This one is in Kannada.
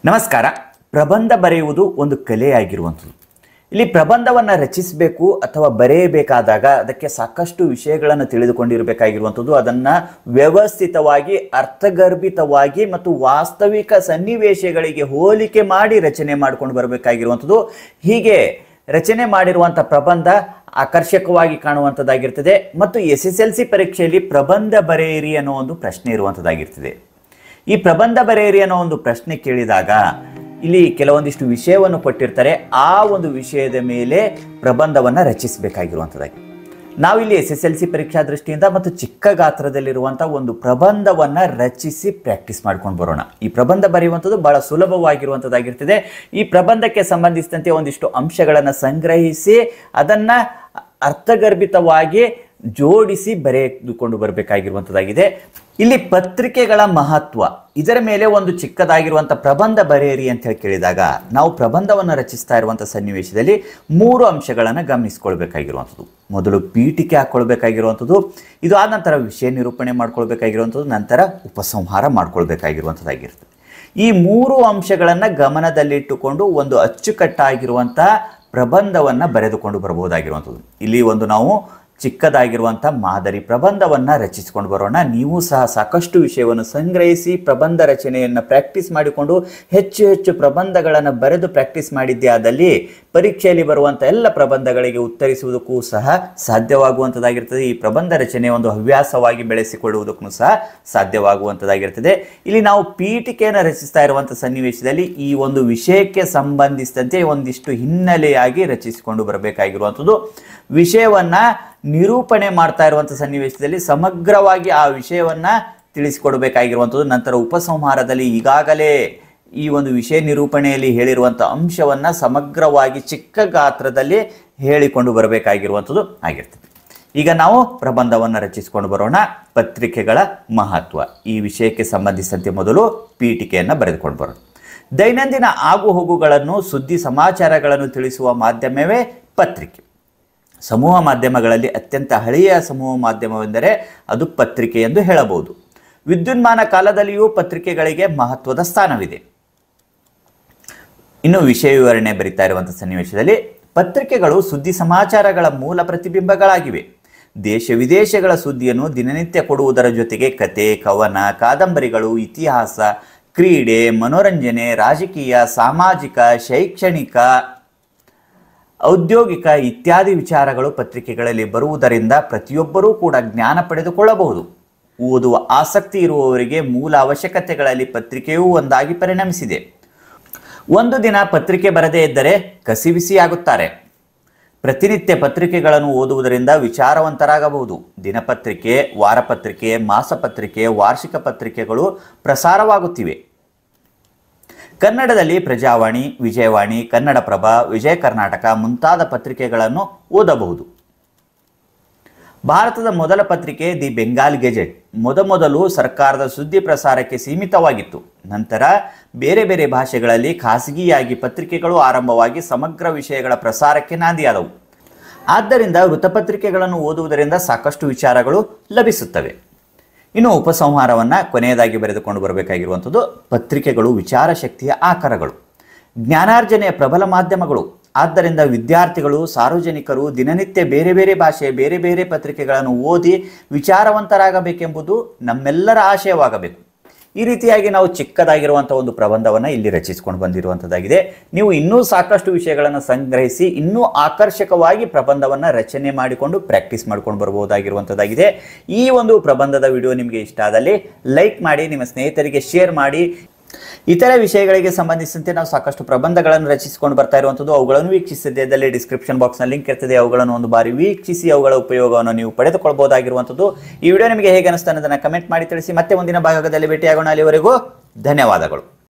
ನಮಸ್ಕಾರ. ಪ್ರಬಂಧ ಬರೆಯುವುದು ಒಂದು ಕಲೆಯಾಗಿರುವಂಥದ್ದು. ಇಲ್ಲಿ ಪ್ರಬಂಧವನ್ನು ರಚಿಸಬೇಕು ಅಥವಾ ಬರೆಯಬೇಕಾದಾಗ ಅದಕ್ಕೆ ಸಾಕಷ್ಟು ವಿಷಯಗಳನ್ನು ತಿಳಿದುಕೊಂಡಿರಬೇಕಾಗಿರುವಂಥದ್ದು. ಅದನ್ನು ವ್ಯವಸ್ಥಿತವಾಗಿ, ಅರ್ಥಗರ್ಭಿತವಾಗಿ ಮತ್ತು ವಾಸ್ತವಿಕ ಸನ್ನಿವೇಶಗಳಿಗೆ ಹೋಲಿಕೆ ಮಾಡಿ ರಚನೆ ಮಾಡಿಕೊಂಡು ಬರಬೇಕಾಗಿರುವಂಥದ್ದು. ಹೀಗೆ ರಚನೆ ಮಾಡಿರುವಂಥ ಪ್ರಬಂಧ ಆಕರ್ಷಕವಾಗಿ ಕಾಣುವಂಥದ್ದಾಗಿರ್ತದೆ. ಮತ್ತು SSLC ಪರೀಕ್ಷೆಯಲ್ಲಿ ಪ್ರಬಂಧ ಬರೆಯಿರಿ ಅನ್ನೋ ಒಂದು ಪ್ರಶ್ನೆ ಇರುವಂಥದ್ದಾಗಿರ್ತದೆ. ಈ ಪ್ರಬಂಧ ಬರೆಯಿರಿ ಅನ್ನೋ ಒಂದು ಪ್ರಶ್ನೆ ಕೇಳಿದಾಗ ಇಲ್ಲಿ ಕೆಲವೊಂದಿಷ್ಟು ವಿಷಯವನ್ನು ಕೊಟ್ಟಿರ್ತಾರೆ. ಆ ಒಂದು ವಿಷಯದ ಮೇಲೆ ಪ್ರಬಂಧವನ್ನು ರಚಿಸಬೇಕಾಗಿರುವಂಥದ್ದಾಗಿ ನಾವಿಲ್ಲಿ SSLC ಪರೀಕ್ಷಾ ದೃಷ್ಟಿಯಿಂದ ಮತ್ತು ಚಿಕ್ಕ ಗಾತ್ರದಲ್ಲಿರುವಂಥ ಒಂದು ಪ್ರಬಂಧವನ್ನು ರಚಿಸಿ ಪ್ರಾಕ್ಟೀಸ್ ಮಾಡ್ಕೊಂಡು ಬರೋಣ. ಈ ಪ್ರಬಂಧ ಬರೆಯುವಂಥದ್ದು ಬಹಳ ಸುಲಭವಾಗಿರುವಂಥದ್ದಾಗಿರ್ತದೆ. ಈ ಪ್ರಬಂಧಕ್ಕೆ ಸಂಬಂಧಿಸಿದಂತೆ ಒಂದಿಷ್ಟು ಅಂಶಗಳನ್ನು ಸಂಗ್ರಹಿಸಿ ಅದನ್ನು ಅರ್ಥಗರ್ಭಿತವಾಗಿ ಜೋಡಿಸಿ ಬರೆದುಕೊಂಡು ಬರಬೇಕಾಗಿರುವಂಥದ್ದಾಗಿದೆ. ಇಲ್ಲಿ ಪತ್ರಿಕೆಗಳ ಮಹತ್ವ, ಇದರ ಮೇಲೆ ಒಂದು ಚಿಕ್ಕದಾಗಿರುವಂಥ ಪ್ರಬಂಧ ಬರೆಯಿರಿ ಅಂತ ಹೇಳಿ ಕೇಳಿದಾಗ ನಾವು ಪ್ರಬಂಧವನ್ನು ರಚಿಸ್ತಾ ಇರುವಂಥ ಸನ್ನಿವೇಶದಲ್ಲಿ 3 ಅಂಶಗಳನ್ನು ಗಮನಿಸ್ಕೊಳ್ಬೇಕಾಗಿರುವಂಥದ್ದು. ಮೊದಲು ಪೀಠಿಕೆ ಹಾಕ್ಕೊಳ್ಬೇಕಾಗಿರುವಂಥದ್ದು, ಇದು ಆದ ನಂತರ ವಿಷಯ ನಿರೂಪಣೆ ಮಾಡ್ಕೊಳ್ಬೇಕಾಗಿರುವಂಥದ್ದು, ನಂತರ ಉಪಸಂಹಾರ ಮಾಡ್ಕೊಳ್ಬೇಕಾಗಿರುವಂಥದ್ದಾಗಿರ್ತದೆ. ಈ 3 ಅಂಶಗಳನ್ನು ಗಮನದಲ್ಲಿಟ್ಟುಕೊಂಡು ಒಂದು ಅಚ್ಚುಕಟ್ಟಾಗಿರುವಂಥ ಪ್ರಬಂಧವನ್ನು ಬರೆದುಕೊಂಡು ಬರಬಹುದಾಗಿರುವಂಥದ್ದು. ಇಲ್ಲಿ ಒಂದು ನಾವು ಚಿಕ್ಕದಾಗಿರುವಂಥ ಮಾದರಿ ಪ್ರಬಂಧವನ್ನು ರಚಿಸಿಕೊಂಡು ಬರೋಣ. ನೀವು ಸಹ ಸಾಕಷ್ಟು ವಿಷಯವನ್ನು ಸಂಗ್ರಹಿಸಿ ಪ್ರಬಂಧ ರಚನೆಯನ್ನು ಪ್ರಾಕ್ಟೀಸ್ ಮಾಡಿಕೊಂಡು ಹೆಚ್ಚು ಪ್ರಬಂಧಗಳನ್ನು ಬರೆದು ಪ್ರಾಕ್ಟೀಸ್ ಮಾಡಿದ್ದೇ ಆದಲ್ಲಿ ಪರೀಕ್ಷೆಯಲ್ಲಿ ಬರುವಂಥ ಎಲ್ಲ ಪ್ರಬಂಧಗಳಿಗೆ ಉತ್ತರಿಸುವುದಕ್ಕೂ ಸಹ ಸಾಧ್ಯವಾಗುವಂಥದ್ದಾಗಿರ್ತದೆ. ಈ ಪ್ರಬಂಧ ರಚನೆ ಒಂದು ಹವ್ಯಾಸವಾಗಿ ಬೆಳೆಸಿಕೊಳ್ಳುವುದಕ್ಕೂ ಸಹ ಸಾಧ್ಯವಾಗುವಂಥದ್ದಾಗಿರ್ತದೆ. ಇಲ್ಲಿ ನಾವು ಪೀಠಿಕೆಯನ್ನು ರಚಿಸ್ತಾ ಇರುವಂಥ ಸನ್ನಿವೇಶದಲ್ಲಿ ಈ ಒಂದು ವಿಷಯಕ್ಕೆ ಸಂಬಂಧಿಸಿದಂತೆ ಒಂದಿಷ್ಟು ಹಿನ್ನೆಲೆಯಾಗಿ ರಚಿಸಿಕೊಂಡು ಬರಬೇಕಾಗಿರುವಂಥದ್ದು. ವಿಷಯವನ್ನು ನಿರೂಪಣೆ ಮಾಡ್ತಾ ಇರುವಂಥ ಸನ್ನಿವೇಶದಲ್ಲಿ ಸಮಗ್ರವಾಗಿ ಆ ವಿಷಯವನ್ನು ತಿಳಿಸಿಕೊಡಬೇಕಾಗಿರುವಂಥದ್ದು. ನಂತರ ಉಪಸಂಹಾರದಲ್ಲಿ ಈಗಾಗಲೇ ಈ ಒಂದು ವಿಷಯ ನಿರೂಪಣೆಯಲ್ಲಿ ಹೇಳಿರುವಂಥ ಅಂಶವನ್ನು ಸಮಗ್ರವಾಗಿ ಚಿಕ್ಕ ಗಾತ್ರದಲ್ಲಿ ಹೇಳಿಕೊಂಡು ಬರಬೇಕಾಗಿರುವಂಥದ್ದು ಆಗಿರ್ತದೆ. ಈಗ ನಾವು ಪ್ರಬಂಧವನ್ನು ರಚಿಸಿಕೊಂಡು ಬರೋಣ. ಪತ್ರಿಕೆಗಳ ಮಹತ್ವ, ಈ ವಿಷಯಕ್ಕೆ ಸಂಬಂಧಿಸಿದಂತೆ ಮೊದಲು ಪೀಠಿಕೆಯನ್ನು ಬರೆದುಕೊಂಡು ಬರೋಣ. ದೈನಂದಿನ ಆಗುಹೋಗುಗಳನ್ನು, ಸುದ್ದಿ ಸಮಾಚಾರಗಳನ್ನು ತಿಳಿಸುವ ಮಾಧ್ಯಮವೇ ಪತ್ರಿಕೆ. ಸಮೂಹ ಮಾಧ್ಯಮಗಳಲ್ಲಿ ಅತ್ಯಂತ ಹಳೆಯ ಸಮೂಹ ಮಾಧ್ಯಮವೆಂದರೆ ಅದು ಪತ್ರಿಕೆ ಎಂದು ಹೇಳಬಹುದು. ವಿದ್ಯುನ್ಮಾನ ಕಾಲದಲ್ಲಿಯೂ ಪತ್ರಿಕೆಗಳಿಗೆ ಮಹತ್ವದ ಸ್ಥಾನವಿದೆ. ಇನ್ನು ವಿಷಯ ವಿವರಣೆ ಬರಿತಾ ಇರುವಂಥ ಸನ್ನಿವೇಶದಲ್ಲಿ ಪತ್ರಿಕೆಗಳು ಸುದ್ದಿ ಸಮಾಚಾರಗಳ ಮೂಲ ಪ್ರತಿಬಿಂಬಗಳಾಗಿವೆ. ದೇಶ ವಿದೇಶಗಳ ಸುದ್ದಿಯನ್ನು ದಿನನಿತ್ಯ ಕೊಡುವುದರ ಜೊತೆಗೆ ಕತೆ, ಕವನ, ಕಾದಂಬರಿಗಳು, ಇತಿಹಾಸ, ಕ್ರೀಡೆ, ಮನೋರಂಜನೆ, ರಾಜಕೀಯ, ಸಾಮಾಜಿಕ, ಶೈಕ್ಷಣಿಕ, ಔದ್ಯೋಗಿಕ ಇತ್ಯಾದಿ ವಿಚಾರಗಳು ಪತ್ರಿಕೆಗಳಲ್ಲಿ ಬರುವುದರಿಂದ ಪ್ರತಿಯೊಬ್ಬರೂ ಕೂಡ ಜ್ಞಾನ ಪಡೆದುಕೊಳ್ಳಬಹುದು. ಓದುವ ಆಸಕ್ತಿ ಇರುವವರಿಗೆ ಮೂಲ ಅವಶ್ಯಕತೆಗಳಲ್ಲಿ ಪತ್ರಿಕೆಯೂ ಒಂದಾಗಿ ಪರಿಣಮಿಸಿದೆ. ಒಂದು ದಿನ ಪತ್ರಿಕೆ ಬರದೇ ಇದ್ದರೆ ಕಸಿವಿಸಿಯಾಗುತ್ತಾರೆ. ಪ್ರತಿನಿತ್ಯ ಪತ್ರಿಕೆಗಳನ್ನು ಓದುವುದರಿಂದ ವಿಚಾರವಂತರಾಗಬಹುದು. ದಿನಪತ್ರಿಕೆ, ವಾರಪತ್ರಿಕೆ, ಮಾಸಪತ್ರಿಕೆ, ವಾರ್ಷಿಕ ಪತ್ರಿಕೆಗಳು ಪ್ರಸಾರವಾಗುತ್ತಿವೆ. ಕನ್ನಡದಲ್ಲಿ ಪ್ರಜಾವಾಣಿ, ವಿಜಯವಾಣಿ, ಕನ್ನಡಪ್ರಭ, ವಿಜಯ ಕರ್ನಾಟಕ ಮುಂತಾದ ಪತ್ರಿಕೆಗಳನ್ನು ಓದಬಹುದು. ಭಾರತದ ಮೊದಲ ಪತ್ರಿಕೆ ದಿ ಬೆಂಗಾಲ್ ಗೆಜೆಟ್ ಮೊದಲು ಸರ್ಕಾರದ ಸುದ್ದಿ ಪ್ರಸಾರಕ್ಕೆ ಸೀಮಿತವಾಗಿತ್ತು. ನಂತರ ಬೇರೆ ಬೇರೆ ಭಾಷೆಗಳಲ್ಲಿ ಖಾಸಗಿಯಾಗಿ ಪತ್ರಿಕೆಗಳು ಆರಂಭವಾಗಿ ಸಮಗ್ರ ವಿಷಯಗಳ ಪ್ರಸಾರಕ್ಕೆ ನಾಂದಿಯಾದವು. ಆದ್ದರಿಂದ ವೃತ್ತಪತ್ರಿಕೆಗಳನ್ನು ಓದುವುದರಿಂದ ಸಾಕಷ್ಟು ವಿಚಾರಗಳು ಲಭಿಸುತ್ತವೆ. ಇನ್ನು ಉಪಸಂಹಾರವನ್ನು ಕೊನೆಯದಾಗಿ ಬರೆದುಕೊಂಡು ಬರಬೇಕಾಗಿರುವಂಥದ್ದು. ಪತ್ರಿಕೆಗಳು ವಿಚಾರ ಶಕ್ತಿಯ ಆಕಾರಗಳು, ಜ್ಞಾನಾರ್ಜನೆಯ ಪ್ರಬಲ ಮಾಧ್ಯಮಗಳು. ಆದ್ದರಿಂದ ವಿದ್ಯಾರ್ಥಿಗಳು, ಸಾರ್ವಜನಿಕರು ದಿನನಿತ್ಯ ಬೇರೆ ಬೇರೆ ಭಾಷೆಯ ಬೇರೆ ಬೇರೆ ಪತ್ರಿಕೆಗಳನ್ನು ಓದಿ ವಿಚಾರವಂತರಾಗಬೇಕೆಂಬುದು ನಮ್ಮೆಲ್ಲರ ಆಶಯವಾಗಬೇಕು. ಈ ರೀತಿಯಾಗಿ ನಾವು ಚಿಕ್ಕದಾಗಿರುವಂಥ ಒಂದು ಪ್ರಬಂಧವನ್ನು ಇಲ್ಲಿ ರಚಿಸಿಕೊಂಡು ಬಂದಿರುವಂಥದ್ದಾಗಿದೆ. ನೀವು ಇನ್ನೂ ಸಾಕಷ್ಟು ವಿಷಯಗಳನ್ನು ಸಂಗ್ರಹಿಸಿ ಇನ್ನೂ ಆಕರ್ಷಕವಾಗಿ ಪ್ರಬಂಧವನ್ನು ರಚನೆ ಮಾಡಿಕೊಂಡು ಪ್ರಾಕ್ಟೀಸ್ ಮಾಡ್ಕೊಂಡು ಬರಬಹುದಾಗಿರುವಂಥದ್ದಾಗಿದೆ. ಈ ಒಂದು ಪ್ರಬಂಧದ ವಿಡಿಯೋ ನಿಮಗೆ ಇಷ್ಟ ಆದಲ್ಲಿ ಲೈಕ್ ಮಾಡಿ, ನಿಮ್ಮ ಸ್ನೇಹಿತರಿಗೆ ಶೇರ್ ಮಾಡಿ. ಇತರ ವಿಷಯಗಳಿಗೆ ಸಂಬಂಧಿಸಿದಂತೆ ನಾವು ಸಾಕಷ್ಟು ಪ್ರಬಂಧಗಳನ್ನು ರಚಿಸಿಕೊಂಡು ಬರ್ತಾ ಇರುವಂಥದ್ದು. ಅವುಗಳನ್ನು ವೀಕ್ಷಿಸಿದ್ದಲ್ಲಿ ಡಿಸ್ಕ್ರಿಪ್ಷನ್ ಬಾಕ್ಸ್ನ ಲಿಂಕ್ ಇರ್ತದೆ. ಅವುಗಳನ್ನು ಒಂದು ಬಾರಿ ವೀಕ್ಷಿಸಿ ಅವುಗಳ ಉಪಯೋಗವನ್ನು ನೀವು ಪಡೆದುಕೊಳ್ಳಬಹುದಾಗಿರುವಂಥದ್ದು. ಈ ವಿಡಿಯೋ ನಿಮಗೆ ಹೇಗೆ ಅನಿಸ್ತಾ ಅನ್ನೋದನ್ನು ಕಮೆಂಟ್ ಮಾಡಿ ತಿಳಿಸಿ. ಮತ್ತೆ ಮುಂದಿನ ಭಾಗದಲ್ಲಿ ಭೇಟಿಯಾಗೋಣ. ಅಲ್ಲಿವರೆಗೂ ಧನ್ಯವಾದಗಳು.